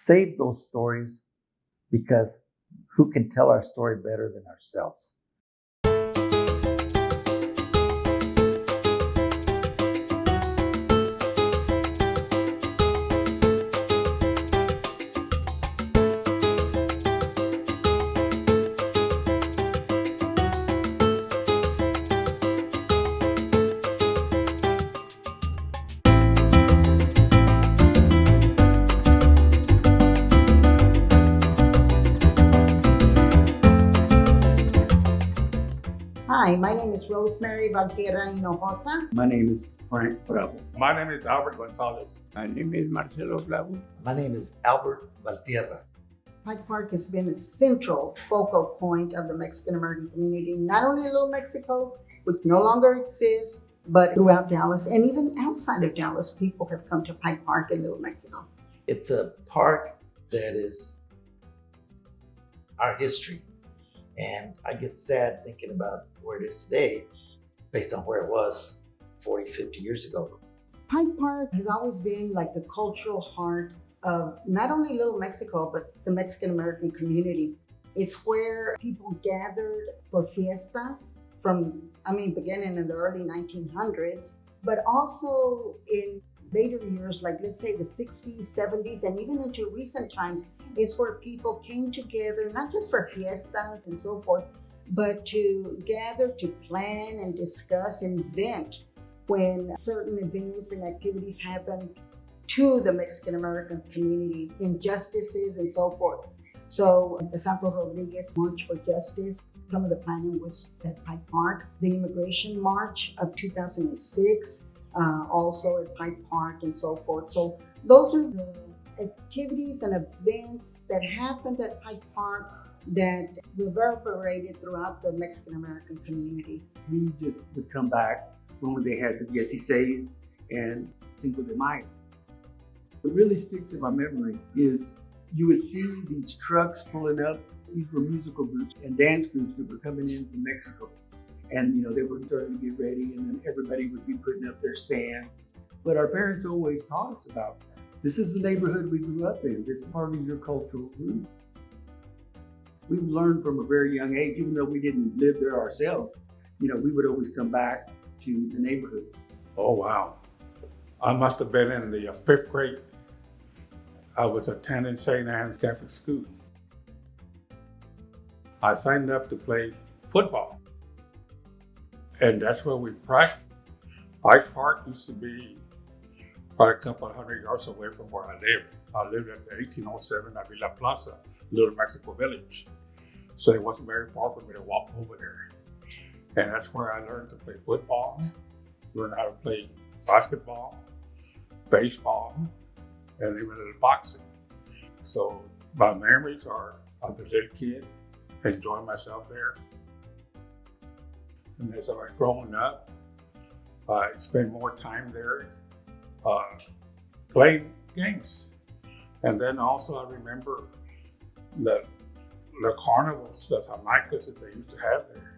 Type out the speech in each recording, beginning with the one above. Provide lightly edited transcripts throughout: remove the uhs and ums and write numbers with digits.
save those stories because who can tell our story better than ourselves? Hi, my name is Rosemary Valtierra Hinojosa. My name is Frank Bravo. My name is Albert Gonzalez. My name is Marcelo. My name is Albert Valtierra. Pike Park has been a central focal point of the Mexican American community, not only in Little Mexico, which no longer exists, but throughout Dallas and even outside of Dallas, people have come to Pike Park in Little Mexico. It's a park that is our history. And I get sad thinking about where it is today based on where it was 40, 50 years ago. Pike Park has always been like the cultural heart of not only Little Mexico, but the Mexican American community. It's where people gathered for fiestas beginning in the early 1900s, but also in later years, like let's say the 60s, 70s, and even into recent times, it's where people came together, not just for fiestas and so forth, but to gather, to plan and discuss and vent when certain events and activities happen to the Mexican American community, injustices and so forth. So the Santo Rodriguez March for Justice, some of the planning was at Pike Park. The Immigration March of 2006, also at Pike Park and so forth. So those are the activities and events that happened at Pike Park that reverberated throughout the Mexican American community. We just would come back when they had the 16 and Cinco de Mayo. What really sticks in my memory is you would see these trucks pulling up. These were musical groups and dance groups that were coming in from Mexico. And they were starting to get ready, and then everybody would be putting up their stand. But our parents always taught us about this is the neighborhood we grew up in. This is part of your cultural roots. We've learned from a very young age, even though we didn't live there ourselves, we would always come back to the neighborhood. Oh, wow. I must have been in the 5th grade. I was attending St. Anne's Catholic School. I signed up to play football. And that's where we practiced. Pike Park used to be probably a couple of hundred yards away from where I lived. I lived at the 1807 Avila Plaza, Little Mexico Village. So it wasn't very far for me to walk over there. And that's where I learned to play football, learned how to play basketball, baseball, and even a little boxing. So my memories are of the little kid, enjoying myself there. And as I was growing up, I spent more time there playing games. And then also I remember the carnivals, the jamaitas that they used to have there,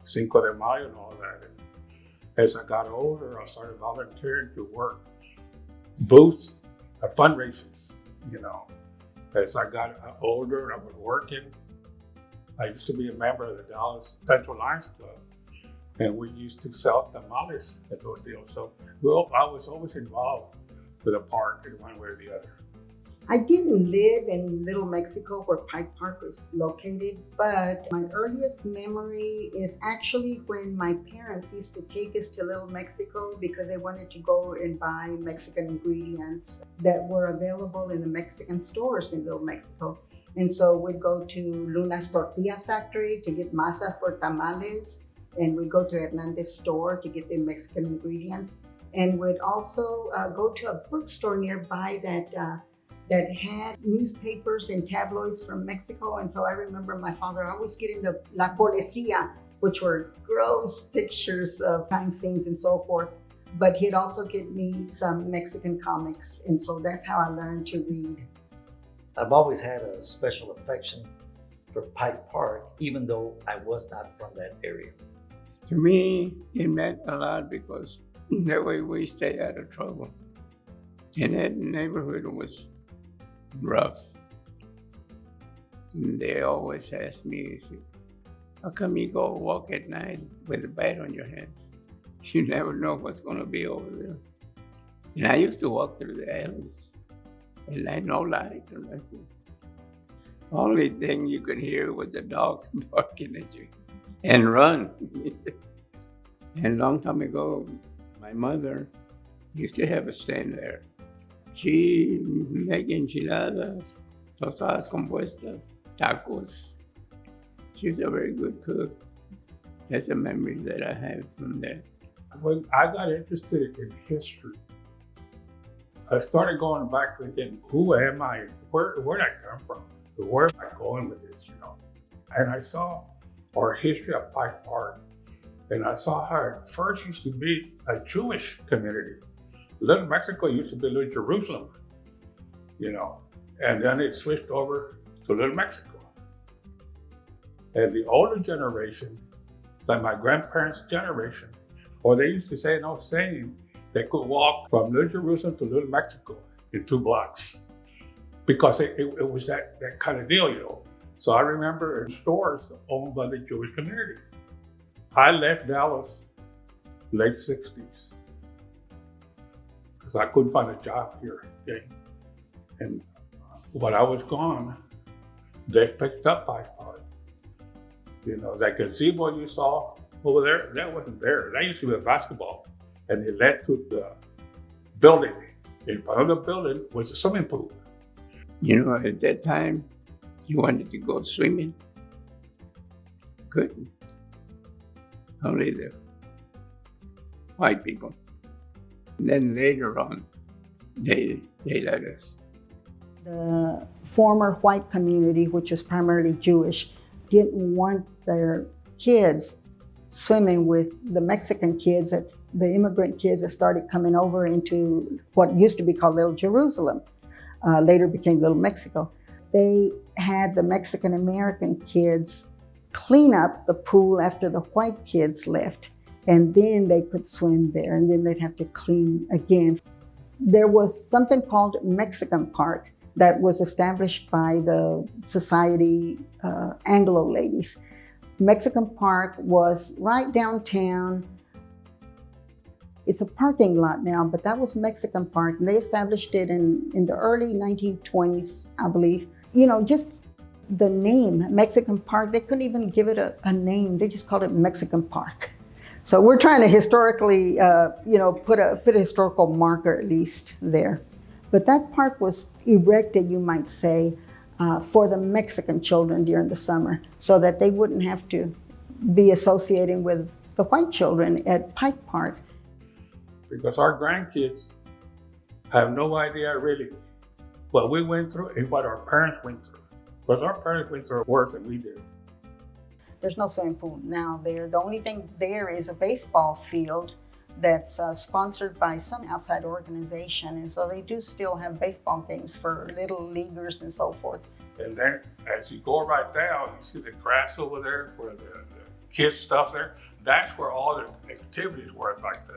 Cinco de Mayo and all that. And as I got older, I started volunteering to work booths, fundraisers, As I got older, I was working. I used to be a member of the Dallas Central Lions Club, and we used to sell tamales at those deals. So I was always involved with a park in one way or the other. I didn't live in Little Mexico where Pike Park was located, but my earliest memory is actually when my parents used to take us to Little Mexico because they wanted to go and buy Mexican ingredients that were available in the Mexican stores in Little Mexico. And so we'd go to Luna's Tortilla Factory to get masa for tamales, and we'd go to Hernandez store to get the Mexican ingredients. And we'd also go to a bookstore nearby that had newspapers and tabloids from Mexico. And so I remember my father always getting the La Policía, which were gross pictures of crime scenes and so forth. But he'd also get me some Mexican comics. And so that's how I learned to read. I've always had a special affection for Pike Park, even though I was not from that area. To me, it meant a lot because that way we stay out of trouble. And that neighborhood was rough. And they always ask me, how come you go walk at night with a bat on your hands? You never know what's going to be over there. And I used to walk through the alleys, and I no light. And that's it. Only thing you could hear was the dogs barking at you and run. And long time ago, my mother used to have a stand there. She make enchiladas, tostadas compuestas, tacos. She was a very good cook. That's the memories that I have from there. When I got interested in history, I started going back thinking, who am I? Where did I come from? Where am I going with this, And I saw our history of Pike Park, and I saw how it first used to be a Jewish community. Little Mexico used to be Little Jerusalem, and then it switched over to Little Mexico. And the older generation, like my grandparents' generation, or they used to say an old saying, they could walk from Little Jerusalem to Little Mexico in 2 blocks because it was that kind of deal, So I remember in stores owned by the Jewish community. I left Dallas late 60s because I couldn't find a job here. Okay? And when I was gone, they picked up Pike Park. That gazebo you saw over there, that wasn't there. That used to be a basketball. And it led to the building. In front of the building was a swimming pool. At that time, you wanted to go swimming. Couldn't. Only the white people. And then later on, they let us. The former white community, which was primarily Jewish, didn't want their kids swimming with the Mexican kids, the immigrant kids that started coming over into what used to be called Little Jerusalem, later became Little Mexico. They had the Mexican American kids clean up the pool after the white kids left, and then they could swim there, and then they'd have to clean again. There was something called Mexican Park that was established by the Society Anglo ladies. Mexican Park was right downtown. It's a parking lot now, but that was Mexican Park. And they established it in the early 1920s, I believe. Just the name, Mexican Park, they couldn't even give it a name. They just called it Mexican Park. So we're trying to historically, put a historical marker at least there. But that park was erected, you might say, for the Mexican children during the summer, so that they wouldn't have to be associating with the white children at Pike Park. Because our grandkids have no idea really what we went through and what our parents went through. Because our parents went through worse than we did. There's no swimming pool now there. The only thing there is a baseball field that's sponsored by some outside organization. And so they do still have baseball games for little leaguers and so forth. And then as you go right down, you see the grass over there where the kids stuff there. That's where all the activities were back then.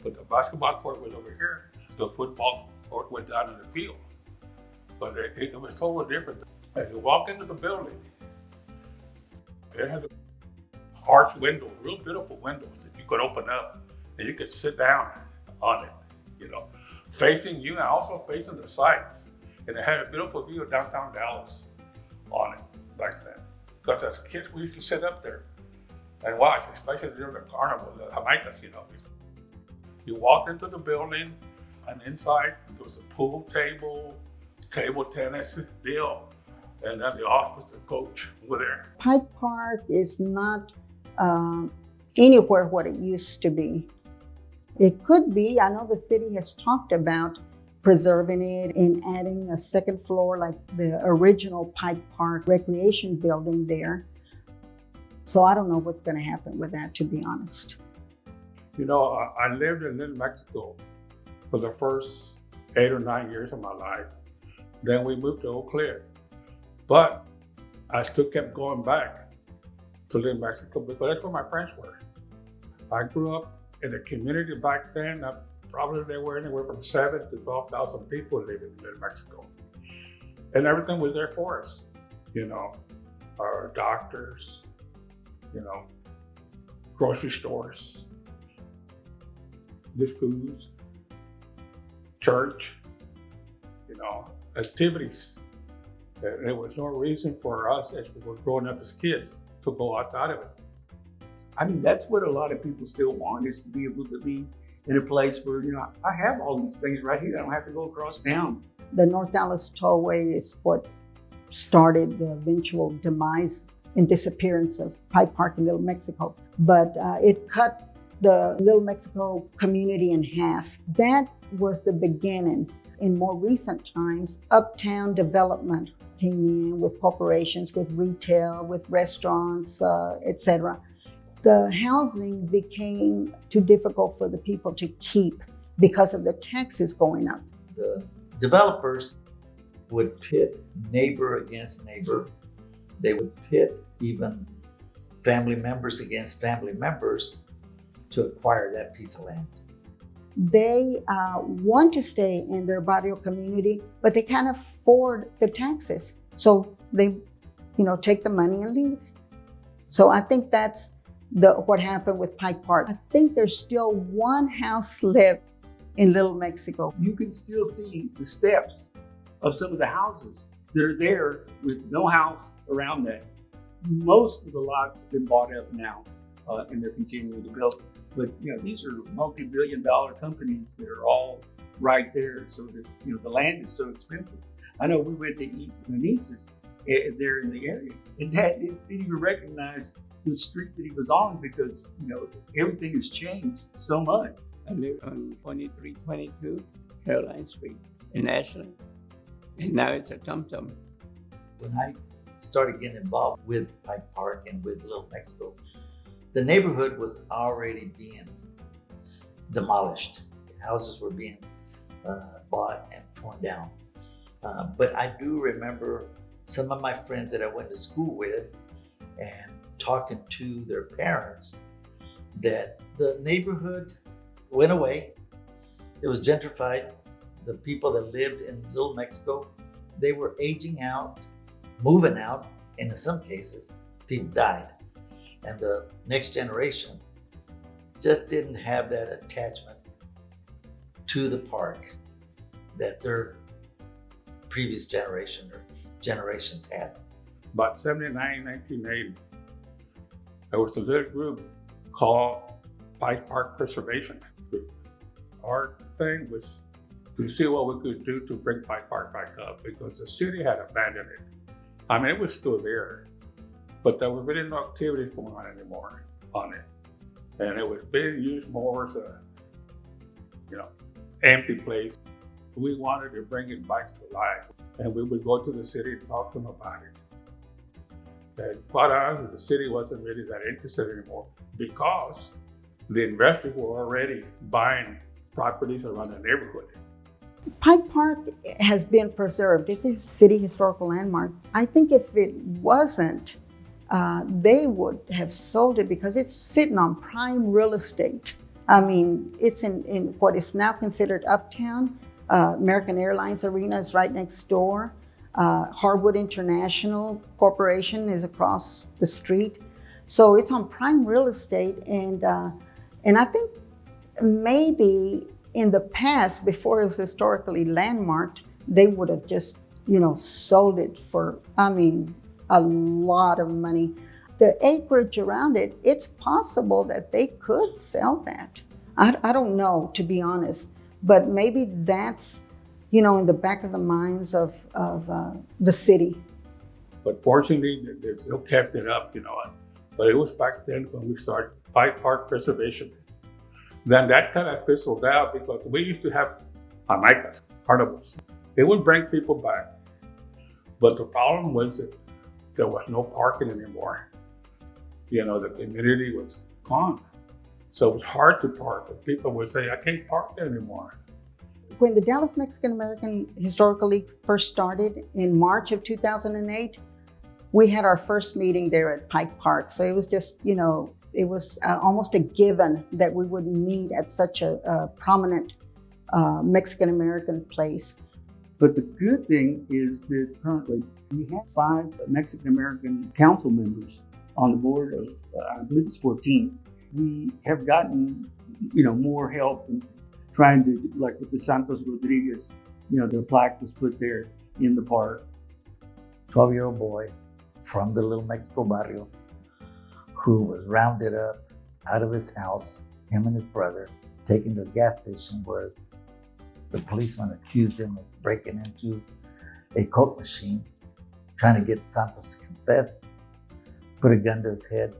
But the basketball court was over here. The football court went down in the field. But it was totally different. As you walk into the building, it had arched windows, real beautiful windows that you could open up and you could sit down on it, facing you and also facing the sights. And it had a beautiful view of downtown Dallas on it back then. Because as kids, we used to sit up there and watch, especially during the carnival, the Jamaicas, You walked into the building and inside there was a pool table tennis deal, and then the office, the coach were there. Pike Park is not anywhere what it used to be. It could be. I know the city has talked about preserving it and adding a second floor like the original Pike Park recreation building there. So I don't know what's going to happen with that, to be honest. I lived in Little Mexico for the first 8 or 9 years of my life. Then we moved to Oak Cliff. But I still kept going back to Little Mexico because that's where my friends were. I grew up in a community back then, probably there were anywhere from 7,000 to 12,000 people living in Little Mexico. And everything was there for us, you know, our doctors, you know, grocery stores, the schools, church, you know, activities. There was no reason for us as we were growing up as kids to go outside of it. I mean, that's what a lot of people still want, is to be able to be in a place where, you know, I have all these things right here. I don't have to go across town. The North Dallas Tollway is what started the eventual demise and disappearance of Pike Park in Little Mexico. But it cut the Little Mexico community in half. That was the beginning. In more recent times, uptown development came in with corporations, with retail, with restaurants, etc. The housing became too difficult for the people to keep because of the taxes going up. The developers would pit neighbor against neighbor. They would pit even family members against family members to acquire that piece of land. They want to stay in their barrio community, but they can't afford the taxes. So they, take the money and leave. So I think that's what happened with Pike Park. I think there's still one house left in Little Mexico. You can still see the steps of some of the houses that are there with no house around that. Most of the lots have been bought up now, and they're continuing to build. But these are multi-billion-dollar companies that are all right there, so that the land is so expensive. I know we went to eat with my nieces there in the area, and Dad didn't even recognize the street that he was on because everything has changed so much. I live on 2322 Caroline Street in Ashland, and now it's a tum-tum. When I started getting involved with Pike Park and with Little Mexico, the neighborhood was already being demolished. Houses were being bought and torn down. But I do remember some of my friends that I went to school with and talking to their parents that the neighborhood went away. It was gentrified. The people that lived in Little Mexico, they were aging out, moving out, and in some cases, people died. And the next generation just didn't have that attachment to the park that their previous generation or generations had. About 79, 1980, there was a little group called Pike Park Preservation Group. Our thing was to see what we could do to bring Pike Park back up because the city had abandoned it. I mean, it was still there, but there was really no activity going on anymore on it. And it was being used more as a, empty place. We wanted to bring it back to life. And we would go to the city and talk to them about it. And quite honestly, the city wasn't really that interested anymore because the investors were already buying properties around the neighborhood. Pike Park has been preserved. It's a city historical landmark. I think if it wasn't, they would have sold it because it's sitting on prime real estate. I mean, it's in what is now considered uptown. American Airlines Arena is right next door. Harwood International Corporation is across the street. So it's on prime real estate. And I think maybe in the past, before it was historically landmarked, they would have just, sold it for, a lot of money. The acreage around it, it's possible that they could sell that. I don't know, to be honest, but maybe that's, in the back of the minds of the city. But fortunately, they still kept it up, But it was back then when we started Pike Park Preservation. Then that kind of fizzled out because we used to have Jamaicas, carnivals. They would bring people back. But the problem was that there was no parking anymore. The community was gone. So it was hard to park. People would say, I can't park there anymore. When the Dallas Mexican American Historical League first started in March of 2008, we had our first meeting there at Pike Park. So it was just, it was almost a given that we would meet at such a prominent Mexican American place. But the good thing is that currently we have 5 Mexican-American council members on the board of, I believe it's 14. We have gotten, more help in trying to, like with the Santos Rodriguez, their plaque was put there in the park. 12-year-old boy from the little Mexico barrio who was rounded up out of his house, him and his brother, taken to a gas station where the policeman accused him of breaking into a Coke machine, trying to get Santos to confess, put a gun to his head.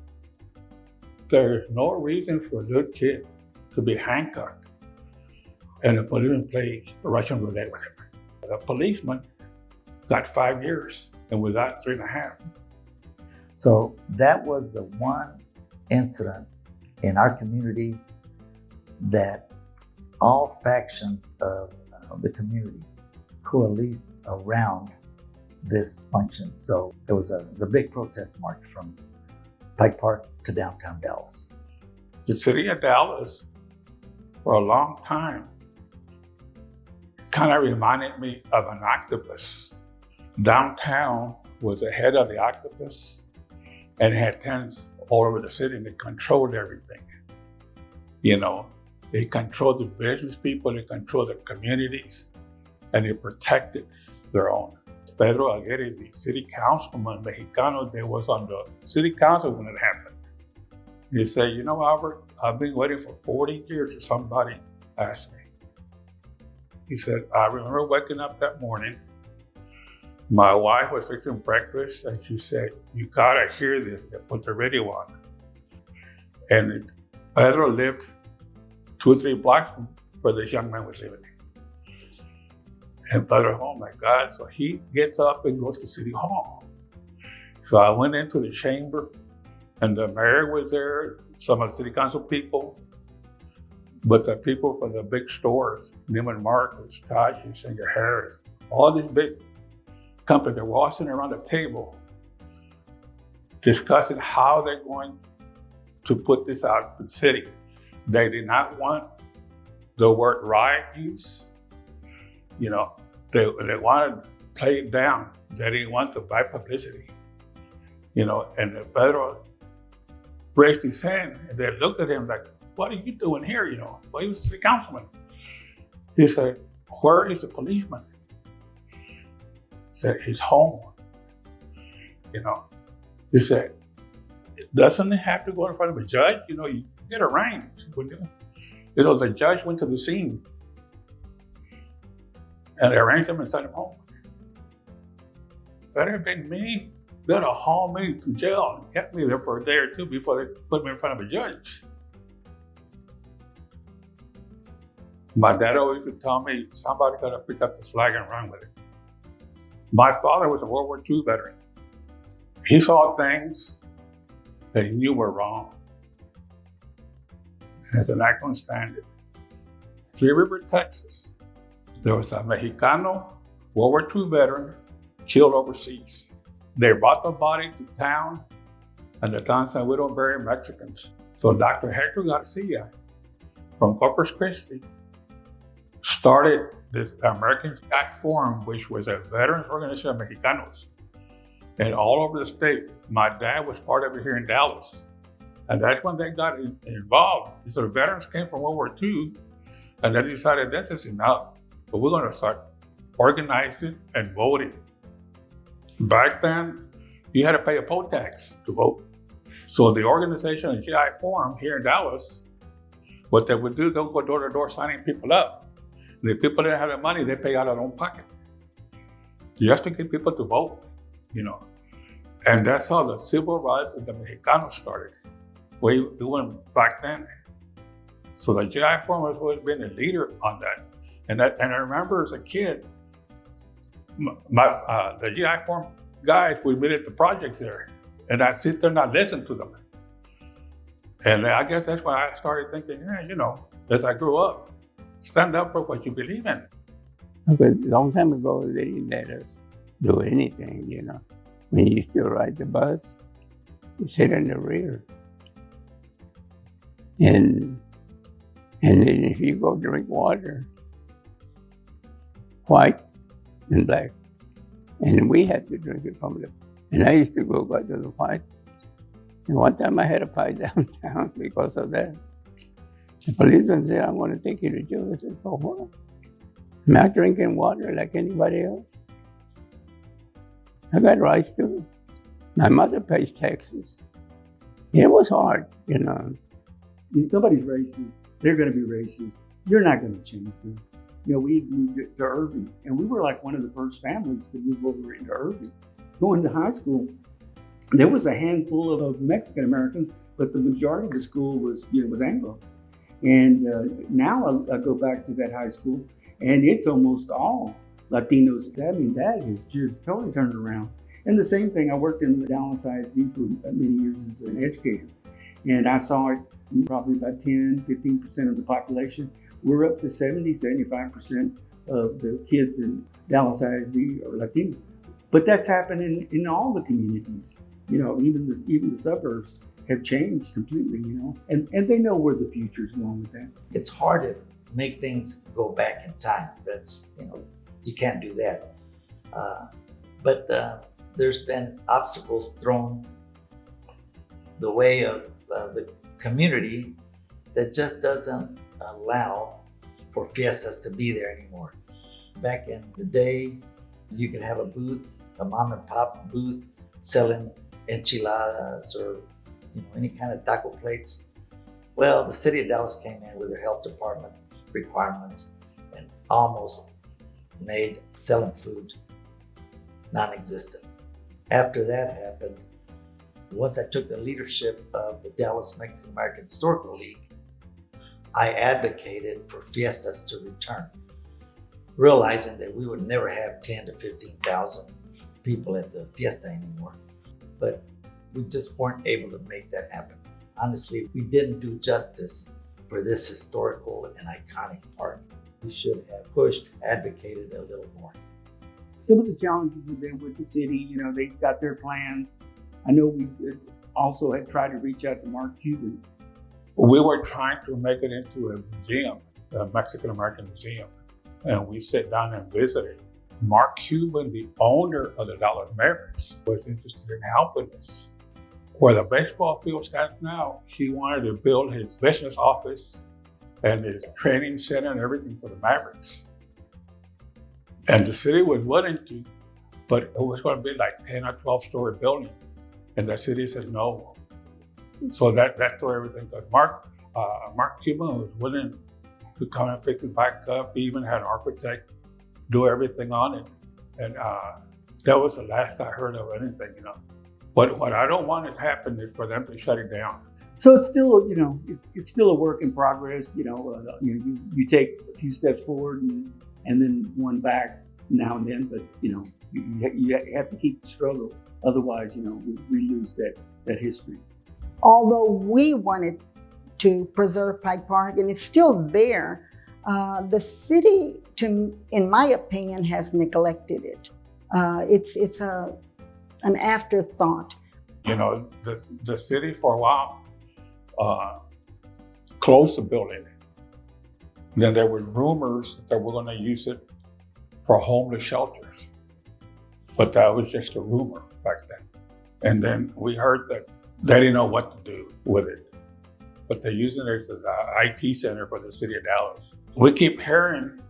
There's no reason for a little kid to be handcuffed and a policeman play Russian roulette with him. The policeman got 5 years and we got 3.5. So that was the one incident in our community that all factions of the community coalesced around this function. So it was a big protest march from Pike Park to downtown Dallas. The city of Dallas, for a long time, kind of reminded me of an octopus. Downtown was the head of the octopus and had tenants all over the city and they controlled everything. They controlled the business people, they controlled the communities, and they protected their own. Pedro Aguirre, the city councilman, Mexicano, that was on the city council when it happened. He said, Albert, I've been waiting for 40 years for somebody to ask me. He said, I remember waking up that morning, my wife was fixing breakfast and she said, you gotta hear this, they put the radio on. And Pedro lived 2 or 3 blocks from where this young man was living. And Pedro, oh my God, so he gets up and goes to City Hall. So I went into the chamber and the mayor was there, some of the city council people, but the people from the big stores, Neiman Marcus, Tashi, Singer Harris, all these big companies, they were all sitting around the table discussing how they're going to put this out to the city. They did not want the word riot use. They wanted to play it down. They didn't want the bad publicity. And Pedro raised his hand and they looked at him like, what are you doing here? Well, he was a city councilman. He said, where is the policeman? He said, he's home. He said, doesn't it have to go in front of a judge? You get arraigned. The judge went to the scene and they arranged him and sent him home. If that had been me, they'd have hauled me to jail and kept me there for a day or two before they put me in front of a judge. My dad always would tell me, somebody got to pick up the flag and run with it. My father was a World War II veteran. He saw things that he knew were wrong. And they're not going to stand it. Three River, Texas, there was a Mexicano, World War II veteran, killed overseas. They brought the body to town, and the town said, we don't bury Mexicans. So Dr. Hector Garcia from Corpus Christi started this American Sky Forum, which was a veterans organization of Mexicanos. And all over the state, my dad was part of it here in Dallas. And that's when they got involved. So the veterans came from World War II, and they decided this is enough. But we're going to start organizing and voting. Back then, you had to pay a poll tax to vote. So the organization, the GI Forum here in Dallas, what they would do, they'll go door to door signing people up. And if people didn't have the money, they pay out of their own pocket. You have to get people to vote, And that's how the civil rights of the Mexicanos started. We went back then. So the GI Forum has always been a leader on that. And I remember as a kid, the GI Forum guys would meet at the projects there, and I'd sit there and I'd listen to them. And I guess that's when I started thinking, as I grew up, stand up for what you believe in. But a long time ago, they didn't let us do anything, When you used to ride the bus, you sit in the rear. And then if you go drink water, whites and black. And we had to drink it from them. And I used to go back to the fight. And one time I had a fight downtown because of that. The policeman said, "I'm going to take you to jail." I said, "For what? I'm not drinking water like anybody else. I got rights too. My mother pays taxes." It was hard, you know. If somebody's racist, they're going to be racist. You're not going to change them. You know, we moved to Irving, and we were like one of the first families to move over into Irving. Going to high school, there was a handful of Mexican Americans, but the majority of the school was Anglo. And now I go back to that high school, and it's almost all Latinos. I mean, that has just totally turned around. And the same thing, I worked in the Dallas ISD for many years as an educator. And I saw it probably about 10, 15% of the population. We're up to 70, 75% of the kids in Dallas ISD are Latino. But that's happening in all the communities. You know, even the suburbs have changed completely, you know, and they know where the future's going with that. It's hard to make things go back in time. That's, you know, you can't do that. But there's been obstacles thrown the way of the community that just doesn't allow for fiestas to be there anymore. Back in the day, you could have a booth, a mom and pop booth selling enchiladas or, you know, any kind of taco plates. Well, the city of Dallas came in with their health department requirements and almost made selling food non-existent. After that happened, once I took the leadership of the Dallas Mexican American Historical League, I advocated for fiestas to return, realizing that we would never have 10 to 15,000 people at the fiesta anymore. But we just weren't able to make that happen. Honestly, we didn't do justice for this historical and iconic park. We should have pushed, advocated a little more. Some of the challenges have been with the city, you know, they've got their plans. I know we also had tried to reach out to Mark Cuban. We were trying to make it into a museum, a Mexican American museum. And we sat down and visited. Mark Cuban, the owner of the Dallas Mavericks, was interested in helping us. Where the baseball field stands now, he wanted to build his business office and his training center and everything for the Mavericks. And the city was willing to, but it was going to be like 10 or 12-story building. And the city said no. So that tore everything. Because Mark Cuban was willing to come and fix it back up. He even had an architect do everything on it. And that was the last I heard of anything, you know. But what I don't want to happen is for them to shut it down. So it's still, you know, it's still a work in progress. You know, you take a few steps forward and then one back now and then. But you know, you have to keep the struggle. Otherwise, you know, we lose that history. Although we wanted to preserve Pike Park, and it's still there, the city, in my opinion, has neglected it. It's an afterthought. You know, the city for a while closed the building. Then there were rumors that we're going to use it for homeless shelters. But that was just a rumor back then. And then we heard that they didn't know what to do with it. But they're using it as an IT center for the city of Dallas. We keep hearing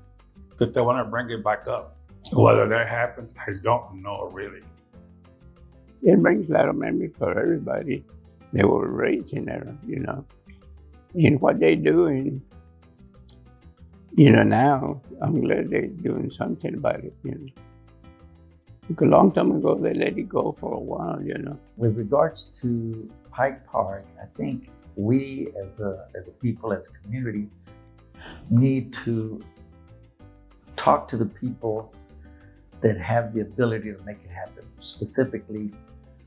that they want to bring it back up. Whether that happens, I don't know really. It brings a lot of memories for everybody. They were raised in there, you know. And what they're doing, you know, now, I'm glad they're doing something about it, you know. Because a long time ago, they let it go for a while, you know. With regards to Pike Park, I think we as a people, as a community, need to talk to the people that have the ability to make it happen, specifically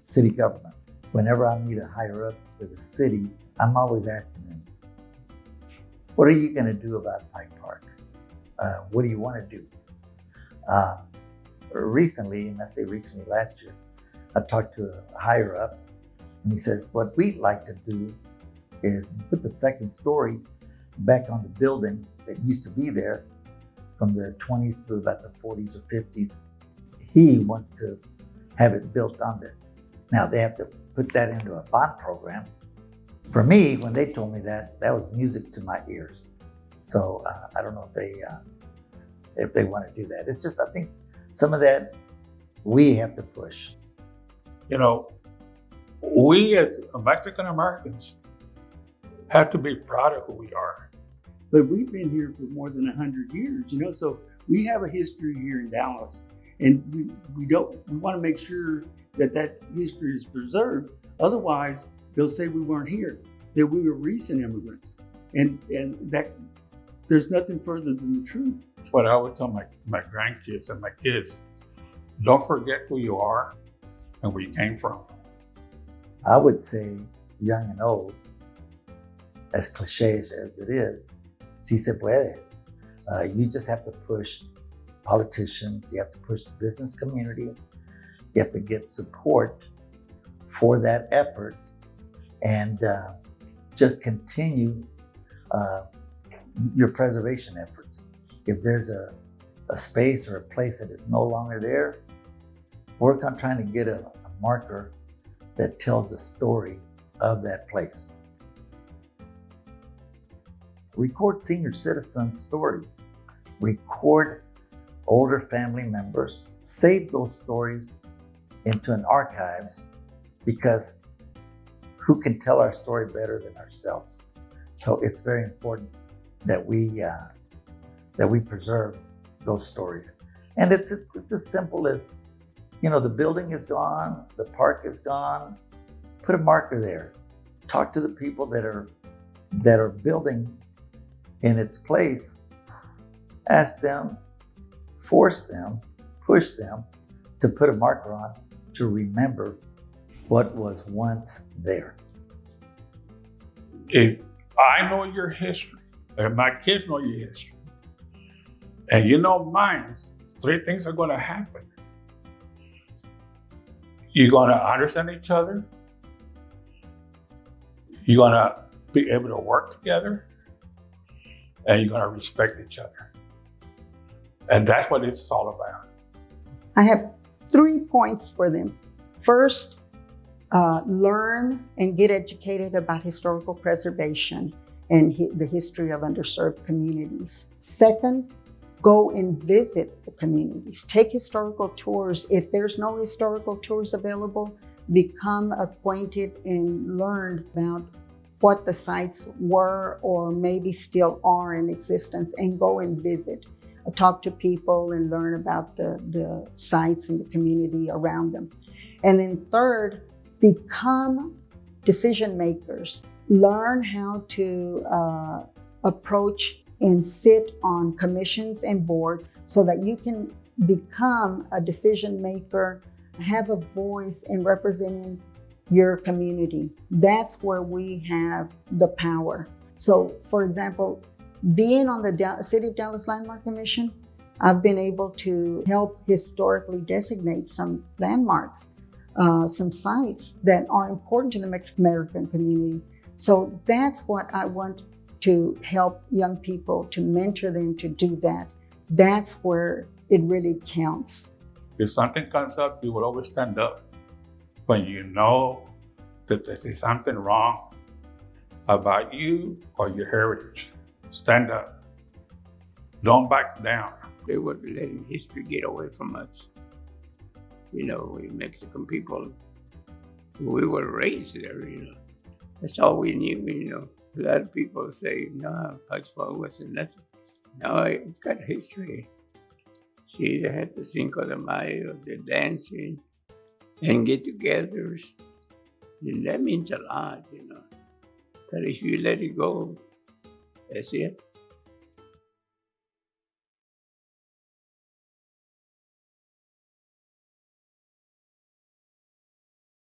city government. Whenever I meet a higher up with the city, I'm always asking them, what are you going to do about Pike Park? What do you want to do? Recently, and I say recently, last year, I talked to a higher up, and he says, what we'd like to do is put the second story back on the building that used to be there, from the 20s through about the 40s or 50s. He wants to have it built on there. Now they have to put that into a bond program. For me, when they told me that was music to my ears. So I don't know if they want to do that. It's just, I think some of that we have to push. You know, we as Mexican Americans have to be proud of who we are. But we've been here for more than 100 years, you know, so we have a history here in Dallas, and we want to make sure that history is preserved. Otherwise, they'll say we weren't here, that we were recent immigrants, and that there's nothing further than the truth. But I always tell my grandkids and my kids, don't forget who you are and where you came from. I would say, young and old, as cliche as it is, sí se puede. You just have to push politicians, you have to push the business community, you have to get support for that effort, and just continue your preservation efforts. If there's a space or a place that is no longer there, work on trying to get a marker that tells the story of that place. Record senior citizens' stories. Record older family members. Save those stories into an archives, because who can tell our story better than ourselves? So it's very important that we preserve those stories. And it's as simple as, you know, the building is gone, the park is gone, put a marker there. Talk to the people that are building in its place. Ask them, force them, push them to put a marker on to remember what was once there. If I know your history, and my kids know your history, and you know mine, 3 things are going to happen. You're going to understand each other. You're going to be able to work together, and you're going to respect each other. And that's what it's all about. I have 3 points for them. First, learn and get educated about historical preservation and the history of underserved communities. Second, go and visit the communities. Take historical tours. If there's no historical tours available, become acquainted and learn about what the sites were or maybe still are in existence, and go and visit. Talk to people and learn about the sites and the community around them. And then third, become decision makers. Learn how to approach and sit on commissions and boards so that you can become a decision maker, have a voice in representing your community. That's where we have the power. So, for example, being on the City of Dallas Landmark Commission, I've been able to help historically designate some landmarks, some sites that are important to the Mexican American community. So that's what I want to help young people, to mentor them to do that. That's where it really counts. If something comes up, you will always stand up. When you know that there's something wrong about you or your heritage, stand up. Don't back down. They were letting history get away from us. You know, we Mexican people, we were raised there, you know. That's all we knew, you know. A lot of people say, no, Pike wasn't nothing. No, it's got history. See, they had the Cinco de Mayo, the dancing, and get-togethers. And that means a lot, you know. That if you let it go, that's it.